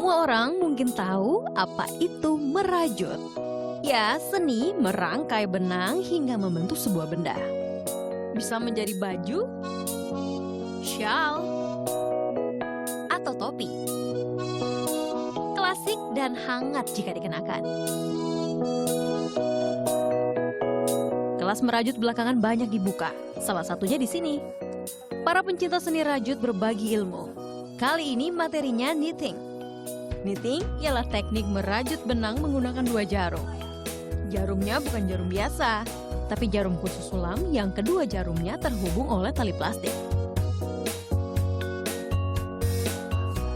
Semua orang mungkin tahu apa itu merajut. Ya, seni merangkai benang hingga membentuk sebuah benda. Bisa menjadi baju, shawl, atau topi. Klasik dan hangat jika dikenakan. Kelas merajut belakangan banyak dibuka, salah satunya di sini. Para pencinta seni rajut berbagi ilmu. Kali ini materinya knitting. Knitting ialah teknik merajut benang menggunakan 2 jarum. Jarumnya bukan jarum biasa, tapi jarum khusus sulam yang kedua jarumnya terhubung oleh tali plastik.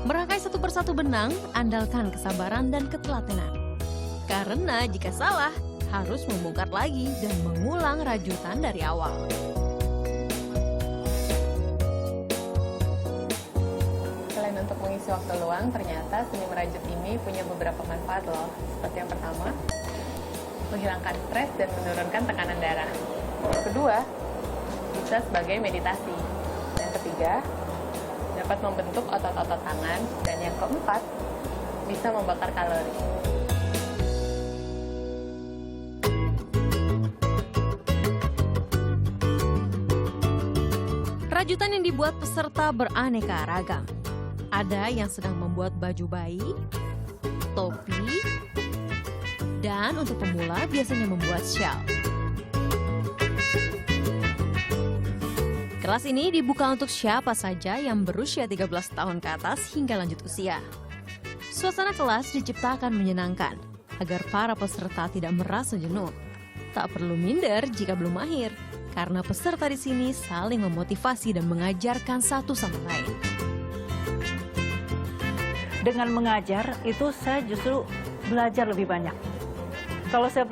Merangkai satu persatu benang, andalkan kesabaran dan ketelatenan. Karena jika salah, harus membongkar lagi dan mengulang rajutan dari awal. Selain untuk mengisi waktu luang, ternyata seni merajut ini punya beberapa manfaat loh. Seperti yang pertama, menghilangkan stres dan menurunkan tekanan darah. Yang kedua, bisa sebagai meditasi. Yang ketiga, dapat membentuk otot-otot tangan. Dan yang keempat, bisa membakar kalori. Rajutan yang dibuat peserta beraneka ragam. Ada yang sedang membuat baju bayi, topi, dan untuk pemula biasanya membuat shawl. Kelas ini dibuka untuk siapa saja yang berusia 13 tahun ke atas hingga lanjut usia. Suasana kelas diciptakan menyenangkan agar para peserta tidak merasa jenuh. Tak perlu minder jika belum mahir, karena peserta di sini saling memotivasi dan mengajarkan satu sama lain. Dengan mengajar itu saya justru belajar lebih banyak. Kalau saya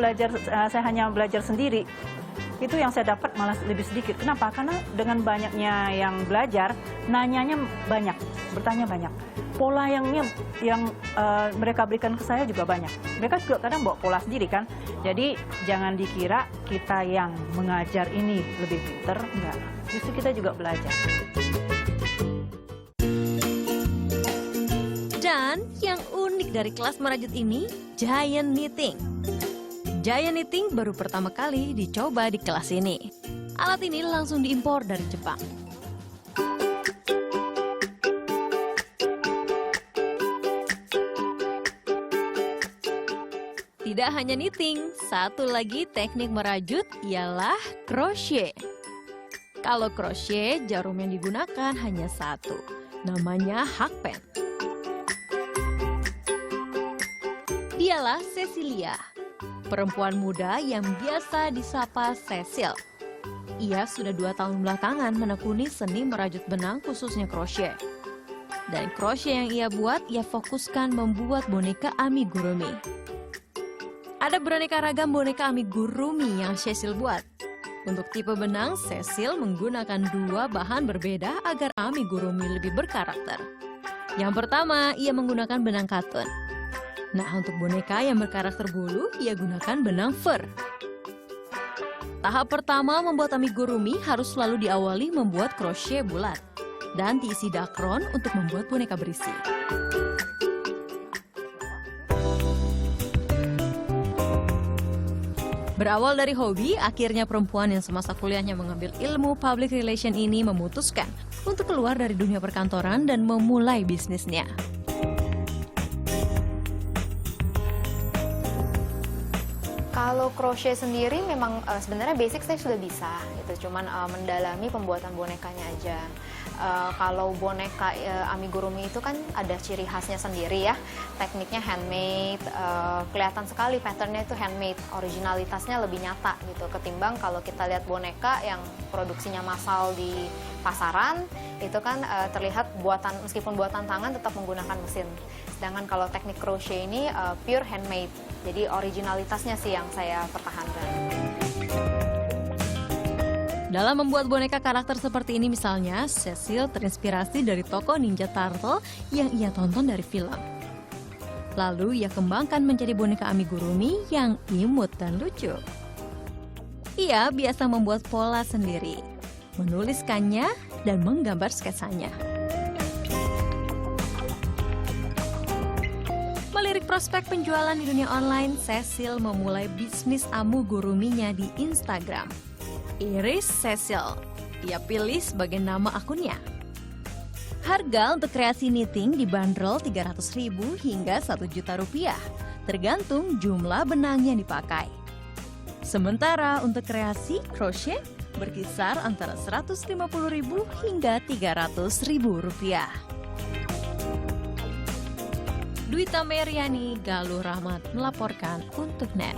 hanya belajar sendiri, itu yang saya dapat malah lebih sedikit. Kenapa? Karena dengan banyaknya yang belajar, nanyanya banyak, bertanya banyak. Pola yang mereka berikan ke saya juga banyak. Mereka juga kadang bawa pola sendiri kan. Jadi jangan dikira kita yang mengajar ini lebih pinter, enggak. Justru kita juga belajar. Dan yang unik dari kelas merajut ini, giant knitting. Giant knitting baru pertama kali dicoba di kelas ini. Alat ini langsung diimpor dari Jepang. Tidak hanya knitting, satu lagi teknik merajut ialah crochet. Kalau crochet, jarum yang digunakan hanya satu, namanya hakpen. Dialah Cecilia, perempuan muda yang biasa disapa Cecil. Ia sudah 2 tahun belakangan menekuni seni merajut benang khususnya crochet. Dan crochet yang ia buat, ia fokuskan membuat boneka amigurumi. Ada beraneka ragam boneka amigurumi yang Cecil buat. Untuk tipe benang, Cecil menggunakan 2 bahan berbeda agar amigurumi lebih berkarakter. Yang pertama, ia menggunakan benang katun. Nah, untuk boneka yang berkarakter bulu, ia gunakan benang fur. Tahap pertama membuat amigurumi harus selalu diawali membuat crochet bulat dan diisi dakron untuk membuat boneka berisi. Berawal dari hobi, akhirnya perempuan yang semasa kuliahnya mengambil ilmu public relation ini memutuskan untuk keluar dari dunia perkantoran dan memulai bisnisnya. Kalau crochet sendiri memang sebenarnya basic saya sudah bisa, gitu. Cuman mendalami pembuatan bonekanya aja. Kalau boneka amigurumi itu kan ada ciri khasnya sendiri ya, tekniknya handmade, kelihatan sekali patternnya itu handmade, originalitasnya lebih nyata gitu ketimbang kalau kita lihat boneka yang produksinya massal di pasaran itu kan terlihat meskipun buatan tangan tetap menggunakan mesin. Sedangkan kalau teknik crochet ini pure handmade, jadi originalitasnya sih yang saya pertahankan. Dalam membuat boneka karakter seperti ini misalnya, Cecil terinspirasi dari tokoh Ninja Turtle yang ia tonton dari film. Lalu ia kembangkan menjadi boneka amigurumi yang imut dan lucu. Ia biasa membuat pola sendiri, menuliskannya dan menggambar sketsanya. prospek penjualan di dunia online, Cecil memulai bisnis amiguruminya di Instagram. Iris Cecil, ia pilih sebagai nama akunnya. Harga untuk kreasi knitting dibanderol Rp300.000 hingga Rp1.000.000, tergantung jumlah benang yang dipakai. Sementara untuk kreasi crochet berkisar antara Rp150.000 hingga Rp300.000. Dwita Meriani, Galuh Rahmat melaporkan untuk NET.